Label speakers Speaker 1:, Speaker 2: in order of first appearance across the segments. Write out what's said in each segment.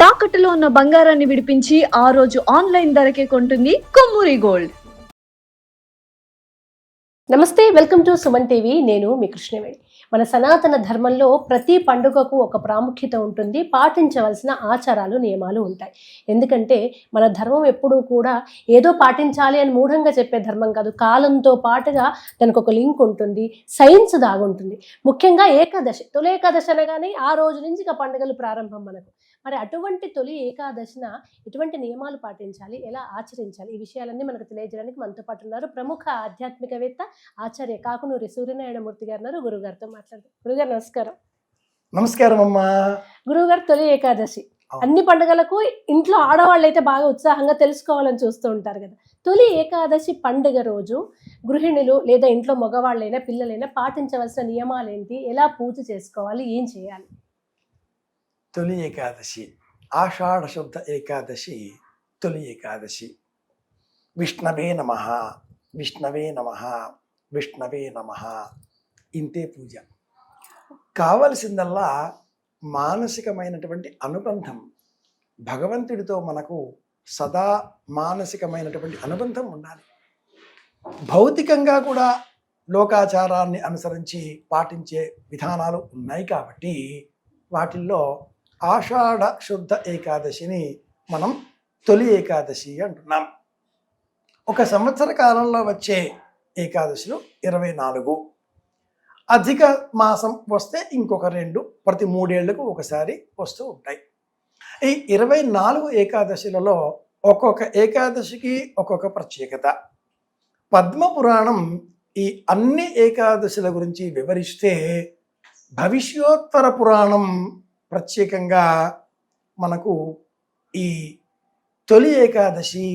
Speaker 1: తాకట్టులో ఉన్న బంగారాన్ని విడిపించి ఆ రోజు ఆన్లైన్ ధరకే కొంటుంది కొమ్మూరి గోల్డ్.
Speaker 2: నమస్తే, వెల్కమ్ టు సుమన్ టీవీ. నేను మీ కృష్ణవేణి. మన సనాతన ధర్మంలో ప్రతి పండుగకు ఒక ప్రాముఖ్యత ఉంటుంది, పాటించవలసిన ఆచారాలు నియమాలు ఉంటాయి. ఎందుకంటే మన ధర్మం ఎప్పుడూ కూడా ఏదో పాటించాలి అని మూఢంగా చెప్పే ధర్మం కాదు. కాలంతో పాటుగా దానికి ఒక లింక్ ఉంటుంది, సైన్స్ దాగుంటుంది. ముఖ్యంగా ఏకాదశి, తొలి ఏకాదశి అనగానే ఆ రోజు నుంచి ఇక పండుగలు ప్రారంభం మనకు. మరి అటువంటి తొలి ఏకాదశిన ఎటువంటి నియమాలు పాటించాలి, ఎలా ఆచరించాలి, ఈ విషయాలన్నీ మనకు తెలియజేయడానికి మనతో పాటు ఉన్నారు ప్రముఖ ఆధ్యాత్మికవేత్త ఆచార్య కాకునూరి సూర్యనారాయణమూర్తి గారు ఉన్నారు. గురుగారితో మాట్లాడదాం. గురుగారు నమస్కారం.
Speaker 3: నమస్కారం అమ్మా.
Speaker 2: గురువుగారు, తొలి ఏకాదశి అన్ని పండుగలకు ఇంట్లో ఆడవాళ్ళు అయితే బాగా ఉత్సాహంగా తెలుసుకోవాలని చూస్తూ ఉంటారు కదా. తొలి ఏకాదశి పండుగ రోజు గృహిణులు లేదా ఇంట్లో మగవాళ్ళైనా పిల్లలైనా పాటించవలసిన నియమాలు ఏంటి, ఎలా పూజ చేసుకోవాలి, ఏం చేయాలి?
Speaker 3: తొలి ఏకాదశి, ఆషాఢ శుద్ధ ఏకాదశి, తొలి ఏకాదశి. విష్ణవే నమః, విష్ణవే నమః, విష్ణవే నమః. ఇంతే పూజ. కావలసిందల్లా మానసికమైనటువంటి అనుబంధం. భగవంతుడితో మనకు సదా మానసికమైనటువంటి అనుబంధం ఉండాలి. భౌతికంగా కూడా లోకాచారాన్ని అనుసరించి పాటించే విధానాలు ఉన్నాయి కాబట్టి వాటిల్లో ఆషాఢ శుద్ధ ఏకాదశిని మనం తొలి ఏకాదశి అంటున్నాం. ఒక సంవత్సర కాలంలో వచ్చే ఏకాదశులు 24. అధిక మాసం వస్తే ఇంకొక 2, ప్రతి 3 ఏళ్లకు ఒకసారి వస్తూ ఉంటాయి. ఈ 24 ఏకాదశులలో ఒక్కొక్క ఏకాదశికి ఒక్కొక్క ప్రత్యేకత. పద్మపురాణం ఈ అన్ని ఏకాదశుల గురించి వివరిస్తే భవిష్యోత్తర పురాణం ప్రత్యేకంగా మనకు ఈ తొలి ఏకాదశి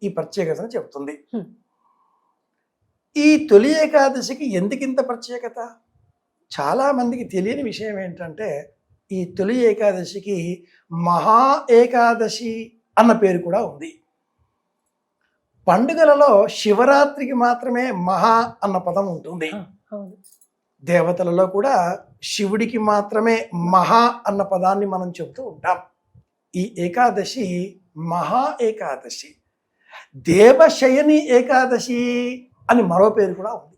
Speaker 3: ఈ ప్రత్యేకతను చెబుతుంది. ఈ తొలి ఏకాదశికి ఎందుకింత ప్రత్యేకత? చాలా మందికి తెలియని విషయం ఏంటంటే ఈ తొలి ఏకాదశికి మహా ఏకాదశి అన్న పేరు కూడా ఉంది. పండుగలలో శివరాత్రికి మాత్రమే మహా అన్న పదం ఉంటుంది. దేవతలలో కూడా శివుడికి మాత్రమే మహా అన్న పదాన్ని మనం చెబుతూ ఉంటాం. ఈ ఏకాదశి మహా ఏకాదశి. దేవశయని ఏకాదశి అని మరో పేరు కూడా ఉంది.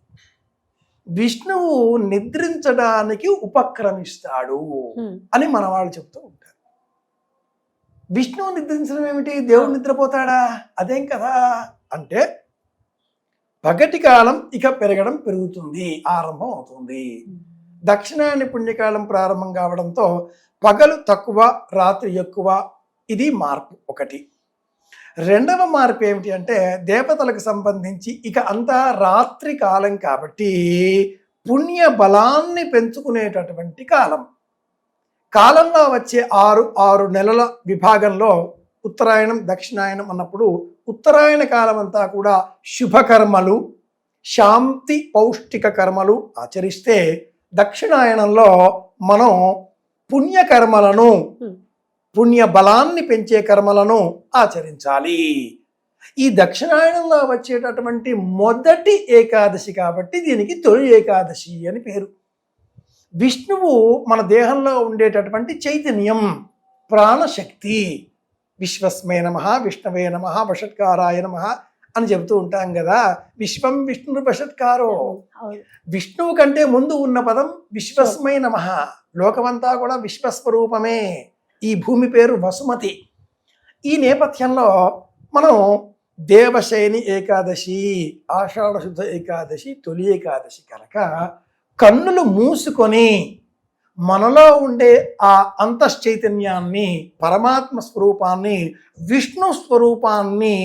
Speaker 3: విష్ణువు నిద్రించడానికి ఉపక్రమిస్తాడు అని మన వాళ్ళు చెప్తూ ఉంటారు. విష్ణువు నిద్రించడం ఏమిటి? దేవుడు నిద్రపోతాడా? అదేం కదా అంటే పగటి కాలం ఇక పెరుగుతుంది, ఆరంభం అవుతుంది. దక్షిణాయన పుణ్యకాలం ప్రారంభం కావడంతో పగలు తక్కువ, రాత్రి ఎక్కువ. ఇది మార్పు ఒకటి. రెండవ మార్పు ఏమిటి అంటే దేవతలకు సంబంధించి ఇక అంతా రాత్రి కాలం కాబట్టి పుణ్య బలాన్ని పెంచుకునేటటువంటి కాలం. కాలంలో వచ్చే 6 నెలల విభాగంలో ఉత్తరాయణం, దక్షిణాయనం అన్నప్పుడు ఉత్తరాయణ కాలం అంతా కూడా శుభకర్మలు, శాంతి, పౌష్టిక కర్మలు ఆచరిస్తే దక్షిణాయనంలో మనం పుణ్యకర్మలను, పుణ్య బలాన్ని పెంచే కర్మలను ఆచరించాలి. ఈ దక్షిణాయనంలో వచ్చేటటువంటి మొదటి ఏకాదశి కాబట్టి దీనికి తొలి ఏకాదశి అని పేరు. విష్ణువు మన దేహంలో ఉండేటటువంటి చైతన్యం, ప్రాణశక్తి. విశ్వస్మే నమః, విష్ణవే నమః, వషట్కారాయ నమః అని చెబుతూ ఉంటాం కదా. విశ్వం విష్ణు వషట్కారో. విష్ణువు కంటే ముందు ఉన్న పదం విశ్వస్మై నమః. లోకమంతా కూడా విశ్వస్వరూపమే. ఈ భూమి పేరు వసుమతి. ఈ నేపథ్యంలో మనం దేవశయని ఏకాదశి, ఆషాఢ శుద్ధ ఏకాదశి, తొలి ఏకాదశి కనుక కన్నులు మూసుకొని మనలో ఉండే ఆ అంతశ్చైతన్యాన్ని, పరమాత్మ స్వరూపాన్ని, విష్ణు స్వరూపాన్ని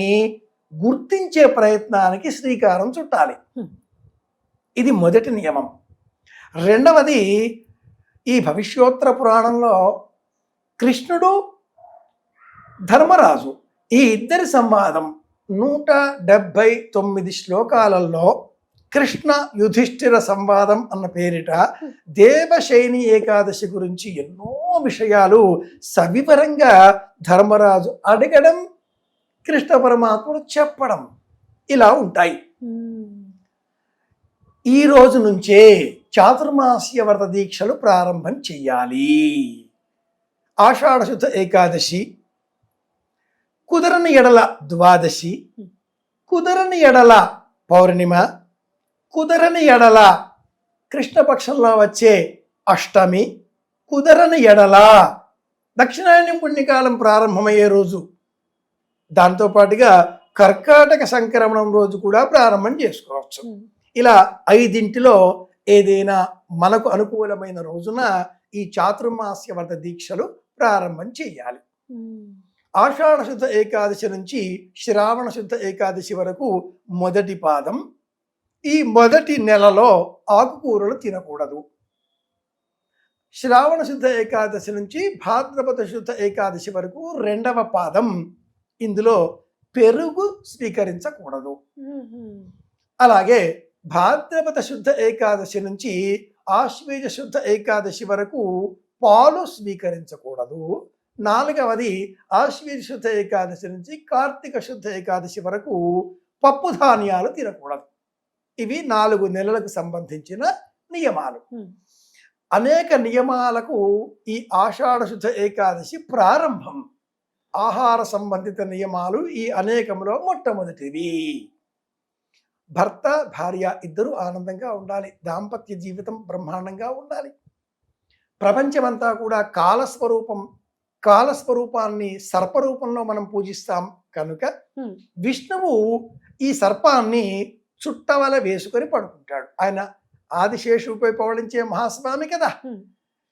Speaker 3: గుర్తించే ప్రయత్నానికి శ్రీకారం చుట్టాలి. ఇది మొదటి నియమం. రెండవది, ఈ భవిష్యోత్తర పురాణంలో కృష్ణుడు, ధర్మరాజు ఈ ఇద్దరి సంవాదం 179 శ్లోకాలలో కృష్ణ యుధిష్ఠిర సంవాదం అన్న పేరిట దేవశయని ఏకాదశి గురించి ఎన్నో విషయాలు సవివరంగా ధర్మరాజు అడగడం, కృష్ణ పరమాత్ముడు చెప్పడం ఇలా ఉంటాయి. ఈ రోజు నుంచే చాతుర్మాస్య వ్రత దీక్షలు ప్రారంభం చెయ్యాలి. ఆషాఢశుద్ధ ఏకాదశి, కుదరని ఎడల ద్వాదశి, కుదరని ఎడల పౌర్ణిమ, కుదరని ఎడల కృష్ణపక్షంలో వచ్చే అష్టమి, కుదరని ఎడల దక్షిణాయనం పుణ్యకాలం ప్రారంభమయ్యే రోజు, దాంతోపాటుగా కర్కాటక సంక్రమణం రోజు కూడా ప్రారంభం చేసుకోవచ్చు. ఇలా 5 ఏదైనా మనకు అనుకూలమైన రోజున ఈ చాతుర్మాస్య వ్రత దీక్షలు ప్రారంభం చేయాలి. ఆషాఢ శుద్ధ ఏకాదశి నుంచి శ్రావణ శుద్ధ ఏకాదశి వరకు మొదటి పాదం. ఈ మొదటి నెలలో ఆకుకూరలు తినకూడదు. శ్రావణ శుద్ధ ఏకాదశి నుంచి భాద్రపద శుద్ధ ఏకాదశి వరకు రెండవ పాదం. ఇందులో పెరుగు స్వీకరించకూడదు. అలాగే భాద్రపద శుద్ధ ఏకాదశి నుంచి ఆశ్వేజ శుద్ధ ఏకాదశి వరకు పాలు స్వీకరించకూడదు. 4వది ఆశ్వేజ శుద్ధ ఏకాదశి నుంచి కార్తీక శుద్ధ ఏకాదశి వరకు పప్పు ధాన్యాలు తినకూడదు. ఇవి 4 నెలలకు సంబంధించిన నియమాలు. అనేక నియమాలకు ఈ ఆషాఢ శుద్ధ ఏకాదశి ప్రారంభం. ఆహార సంబంధిత నియమాలు ఈ అనేకంలో మొట్టమొదటివి. భర్త భార్య ఇద్దరు ఆనందంగా ఉండాలి. దాంపత్య జీవితం బ్రహ్మాండంగా ఉండాలి. ప్రపంచమంతా కూడా కాలస్వరూపాన్ని సర్పరూపంలో మనం పూజిస్తాం కనుక విష్ణువు ఈ సర్పాన్ని చుట్టవల వేసుకొని పడుకుంటాడు. ఆయన ఆదిశేషుపై పవళించే మహాస్వామి కదా.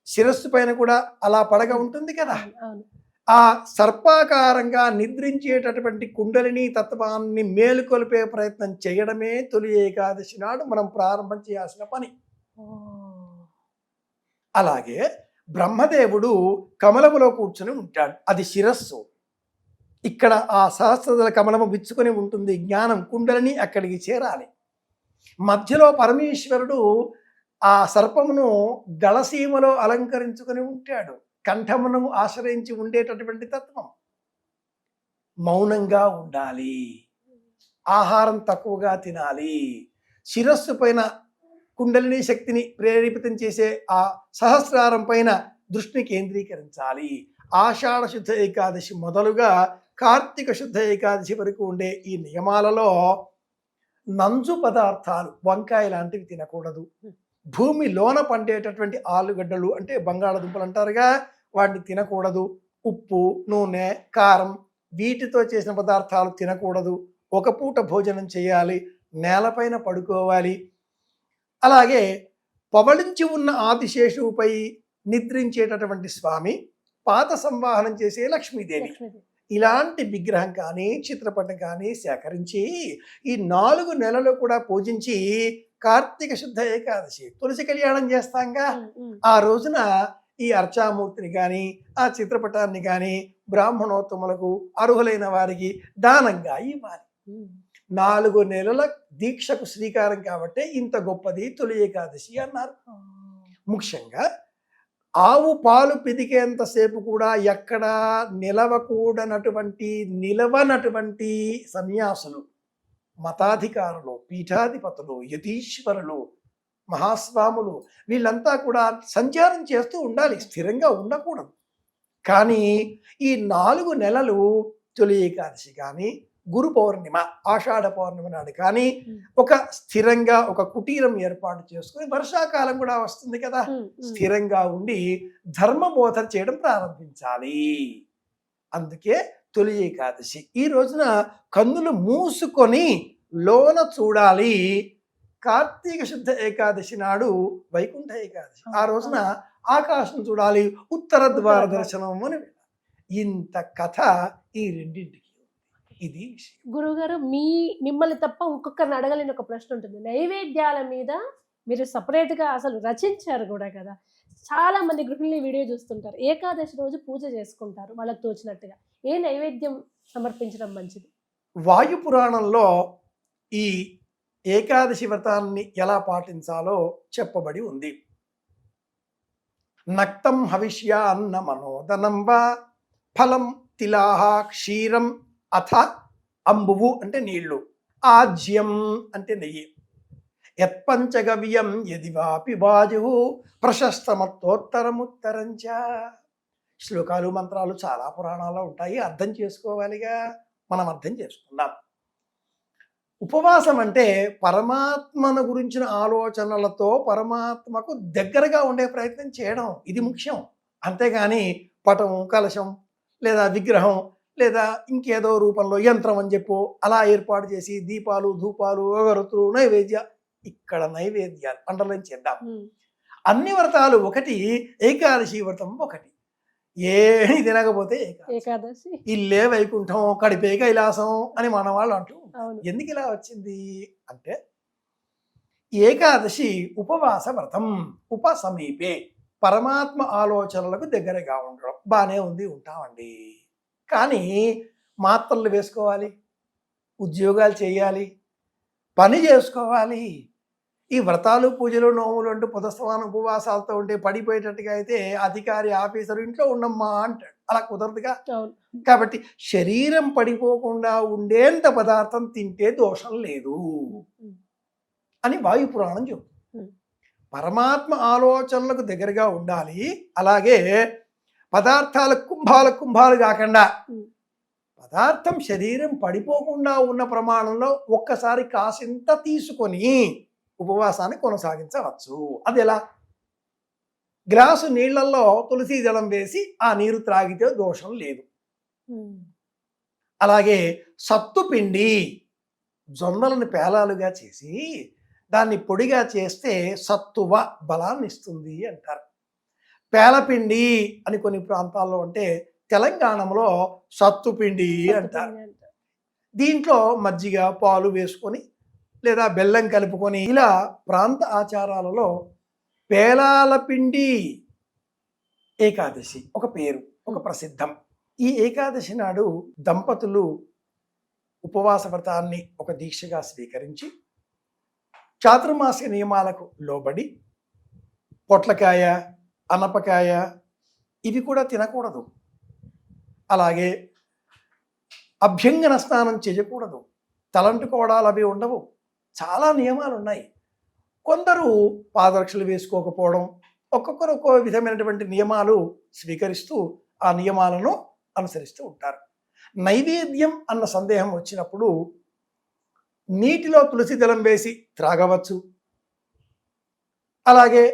Speaker 3: శిరస్సు పైన కూడా అలా పడగ ఉంటుంది కదా. ఆ సర్పాకారంగా నిద్రించేటటువంటి కుండలిని తత్వాన్ని మేలుకొల్పే ప్రయత్నం చేయడమే తొలి ఏకాదశి నాడు మనం ప్రారంభం చేయాల్సిన పని. అలాగే బ్రహ్మదేవుడు కమలములో కూర్చుని ఉంటాడు. అది శిరస్సు. ఇక్కడ ఆ సహస్రదళ కమలము విచ్చుకొని ఉంటుంది. జ్ఞానం కుండలిని అక్కడికి చేరాలి. మధ్యలో పరమేశ్వరుడు ఆ సర్పమును గళసీమలో అలంకరించుకొని ఉంటాడు. కంఠమును ఆశ్రయించి ఉండేటటువంటి తత్వం. మౌనంగా ఉండాలి. ఆహారం తక్కువగా తినాలి. శిరస్సు పైన కుండలిని శక్తిని ప్రేరేపితం చేసే ఆ సహస్రారం పైన దృష్టిని కేంద్రీకరించాలి. ఆషాఢ శుద్ధ ఏకాదశి మొదలుగా కార్తీక శుద్ధ ఏకాదశి వరకు ఉండే ఈ నియమాలలో నంజు పదార్థాలు, వంకాయ లాంటివి తినకూడదు. భూమిలోన పండేటటువంటి ఆలుగడ్డలు అంటే బంగాళదుంపలు అంటారుగా, వాటిని తినకూడదు. ఉప్పు, నూనె, కారం వీటితో చేసిన పదార్థాలు తినకూడదు. ఒక పూట భోజనం చేయాలి. నేలపైన పడుకోవాలి. అలాగే పవళించి ఉన్న ఆదిశేషువుపై నిద్రించేటటువంటి స్వామి, పాత సంవాహనం చేసే లక్ష్మీదేవి, ఇలాంటి విగ్రహం కానీ చిత్రపటం కానీ సేకరించి ఈ 4 నెలలు కూడా పూజించి కార్తీక శుద్ధ ఏకాదశి తులసి కళ్యాణం చేస్తాంగా, ఆ రోజున ఈ అర్చామూర్తిని కానీ ఆ చిత్రపటాన్ని కానీ బ్రాహ్మణోత్తములకు అర్హులైన వారికి దానంగా ఇవ్వాలి. 4 నెలల దీక్షకు శ్రీకారం కాబట్టి ఇంత గొప్పది తొలి ఏకాదశి అన్నారు. ముఖ్యంగా ఆవు పాలు పిదికేంతసేపు కూడా ఎక్కడ నిలవనటువంటి సన్యాసులు, మతాధికారులు, పీఠాధిపతులు, యతీశ్వరులు, మహాస్వాములు వీళ్ళంతా కూడా సంచారం చేస్తూ ఉండాలి. స్థిరంగా ఉండకూడదు. కానీ ఈ 4 నెలలు తొలి ఏకాదశి కానీ గురు పౌర్ణిమ ఆషాఢ పౌర్ణిమ నాడు కానీ ఒక స్థిరంగా ఒక కుటీరం ఏర్పాటు చేసుకుని, వర్షాకాలం కూడా వస్తుంది కదా, స్థిరంగా ఉండి ధర్మబోధన చేయడం ప్రారంభించాలి. అందుకే తొలి ఏకాదశి. ఈ రోజున కన్నులు మూసుకొని లోన చూడాలి. కార్తీక శుద్ధ ఏకాదశి నాడు వైకుంఠ ఏకాదశి. ఆ రోజున ఆకాశం చూడాలి, ఉత్తర ద్వార దర్శనం అని. ఇంత కథ ఈ రెండింటికి. ఇది
Speaker 2: గురుగారు, మిమ్మల్ని తప్ప ఇంకొకరిని అడగలేని ఒక ప్రశ్న ఉంటుంది. నైవేద్యాల మీద మీరు సపరేట్గా అసలు రచించారు కూడా కదా. చాలా మంది గృహిణులు వీడియో చూస్తుంటారు. ఏకాదశి రోజు పూజ చేసుకుంటారు వాళ్ళకి తోచినట్టుగా. ఏ నైవేద్యం సమర్పించడం మంచిది?
Speaker 3: వాయు పురాణంలో ఈ ఏకాదశి వ్రతాన్ని ఎలా పాటించాలో చెప్పబడి ఉంది. నక్తం హవిష్య అన్న మనోదనం వా ఫలం తిలాహ క్షీరం అథ అంబువు అంటే నీళ్లు, ఆజ్యం అంటే నెయ్యి, యత్పంచగవ్యం యది వాపి వాజు ప్రశస్తమత్తోత్తరముత్తరంచ. శ్లోకాలు మంత్రాలు చాలా పురాణాల్లో ఉంటాయి, అర్థం చేసుకోవాలిగా. మనం అర్థం చేసుకుందాం. ఉపవాసం అంటే పరమాత్మను గురించిన ఆలోచనలతో పరమాత్మకు దగ్గరగా ఉండే ప్రయత్నం చేయడం, ఇది ముఖ్యం. అంతేగాని పటం, కలశం లేదా విగ్రహం లేదా ఇంకేదో రూపంలో యంత్రం అని చెప్పు అలా ఏర్పాటు చేసి దీపాలు, ధూపాలు, అగరత్తులు, నైవేద్య, ఇక్కడ నైవేద్యాలు అండర్లైన్ చేద్దాం. అన్ని వ్రతాలు ఒకటి, ఏకాదశి వ్రతం ఒకటి. ఏమి తినకపోతే
Speaker 2: ఏకాదశి,
Speaker 3: ఇల్లే వైకుంఠం, కడిపే కైలాసం అని మన వాళ్ళు అంటూ ఉంటారు.
Speaker 2: అవును.
Speaker 3: ఎందుకు ఇలా వచ్చింది అంటే ఏకాదశి ఉపవాస వ్రతం, ఉపసమీపే, పరమాత్మ ఆలోచనలకు దగ్గరగా ఉండడం. బాగానే ఉంది, ఉంటామండి. కానీ మాత్రలు వేసుకోవాలి, ఉద్యోగాలు చేయాలి, పని చేసుకోవాలి. ఈ వ్రతాలు, పూజలు, నోములు అంటూ పుదస్తమాన ఉపవాసాలతో ఉంటే పడిపోయేటట్టుగా అయితే అధికారి, ఆఫీసర్ ఇంట్లో ఉండమ్మా అంటాడు. అలా కుదరదుగా.
Speaker 2: అవును.
Speaker 3: కాబట్టి శరీరం పడిపోకుండా ఉండేంత పదార్థం తింటే దోషం లేదు అని వాయు పురాణం చెబుతుంది. పరమాత్మ ఆలోచనలకు దగ్గరగా ఉండాలి. అలాగే పదార్థాల కుంభాలు కాకుండా పదార్థం శరీరం పడిపోకుండా ఉన్న ప్రమాణంలో ఒక్కసారి కాసింత తీసుకొని ఉపవాసాన్ని కొనసాగించవచ్చు. అది ఎలా? గ్లాసు నీళ్లలో తులసి దళం వేసి ఆ నీరు త్రాగితే దోషం లేదు. అలాగే సత్తుపిండి, జొన్నలను పేలాలుగా చేసి దాన్ని పొడిగా చేస్తే సత్తువ బలాన్ని ఇస్తుంది అంటారు. పేలపిండి అని కొన్ని ప్రాంతాల్లో అంటే తెలంగాణలో సత్తుపిండి అంటారు. దీంట్లో మజ్జిగ, పాలు వేసుకొని లేదా బెల్లం కలుపుకొని ఇలా ప్రాంత ఆచారాలలో పేలాల పిండి ఏకాదశి ఒక పేరు, ఒక ప్రసిద్ధం. ఈ ఏకాదశి నాడు దంపతులు ఉపవాస వ్రతాన్ని ఒక దీక్షగా స్వీకరించి చాతుర్మాస్య నియమాలకు లోబడి పొట్లకాయ, అనపకాయ ఇవి కూడా తినకూడదు. అలాగే అభ్యంగన స్నానం చేయకూడదు, తలంటుకోవడాలు అవి ఉండవు. చాలా నియమాలు ఉన్నాయి. కొందరు పాదరక్షలు వేసుకోకపోవడం, ఒక్కొక్కరు ఒక్కో విధమైనటువంటి నియమాలు స్వీకరిస్తూ ఆ నియమాలను అనుసరిస్తూ ఉంటారు. నైవేద్యం అన్న సందేహం వచ్చినప్పుడు నీటిలో తులసి దళం వేసి త్రాగవచ్చు. అలాగే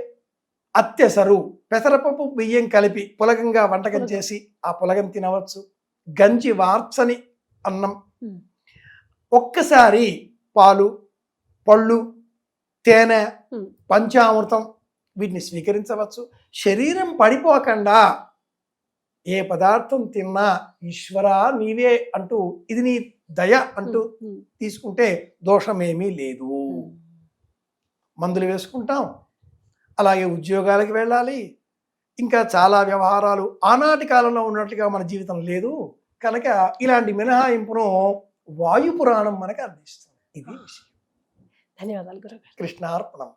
Speaker 3: అత్యసరు, పెసరపప్పు, బియ్యం కలిపి పులగంగా వంటకం చేసి ఆ పులగం తినవచ్చు. గంజి వార్చని అన్నం, ఒక్కసారి పాలు, పళ్ళు, తేనె, పంచామృతం వీటిని స్వీకరించవచ్చు. శరీరం పడిపోకుండా ఏ పదార్థం తిన్నా ఈశ్వరా నీవే అంటూ, ఇది నీ దయ అంటూ తీసుకుంటే దోషమేమీ లేదు. మందులు వేసుకుంటాం, అలాగే ఉద్యోగాలకు వెళ్ళాలి, ఇంకా చాలా వ్యవహారాలు ఆనాటి కాలంలో ఉన్నట్లుగా మన జీవితం లేదు కనుక ఇలాంటి మినహాయింపును వాయు పురాణం మనకు అందిస్తుంది. ఇది విషయం.
Speaker 2: ధన్యవాదాలు గురుగారు.
Speaker 3: కృష్ణార్పణం.